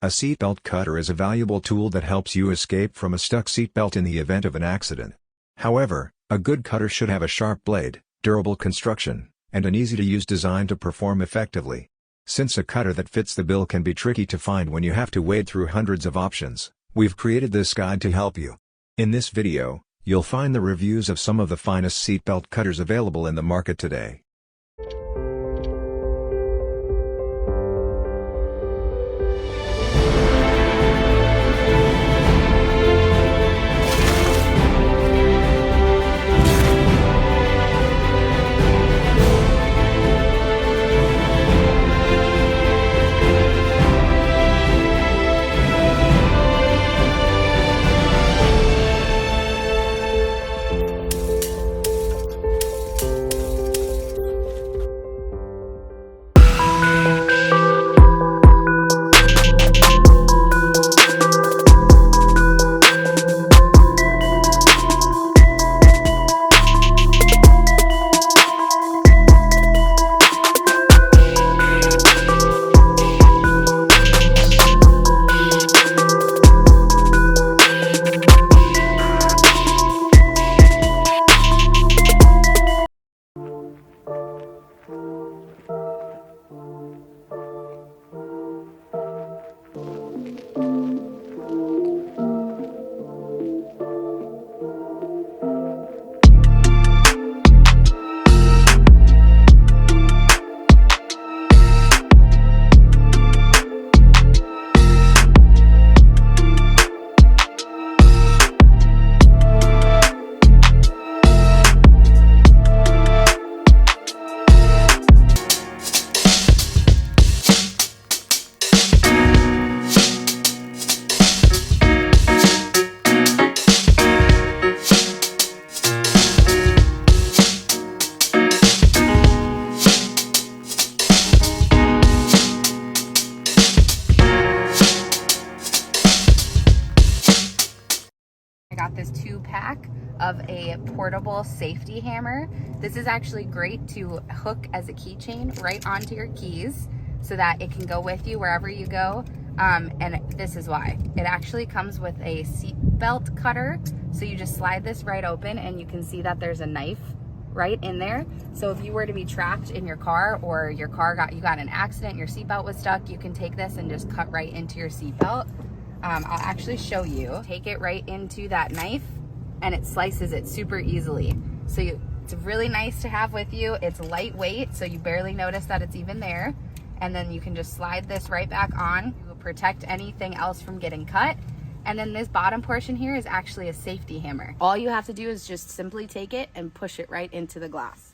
A seatbelt cutter is a valuable tool that helps you escape from a stuck seatbelt in the event of an accident. However, a good cutter should have a sharp blade, durable construction, and an easy-to-use design to perform effectively. Since a cutter that fits the bill can be tricky to find when you have to wade through hundreds of options, we've created this guide to help you. In this video, you'll find the reviews of some of the finest seatbelt cutters available in the market today. Got this 2-pack of a portable safety hammer. This is actually great to hook as a keychain right onto your keys so that it can go with you wherever you go. And this is why. It actually comes with a seat belt cutter. So you just slide this right open and you can see that there's a knife right in there. So if you were to be trapped in your car or your car you got in an accident, your seatbelt was stuck, you can take this and just cut right into your seatbelt. I'll actually show you. Take it right into that knife and it slices it super easily. So it's really nice to have with you. It's lightweight, so you barely notice that it's even there. And then you can just slide this right back on to protect anything else from getting cut. And then this bottom portion here is actually a safety hammer. All you have to do is just simply take it and push it right into the glass.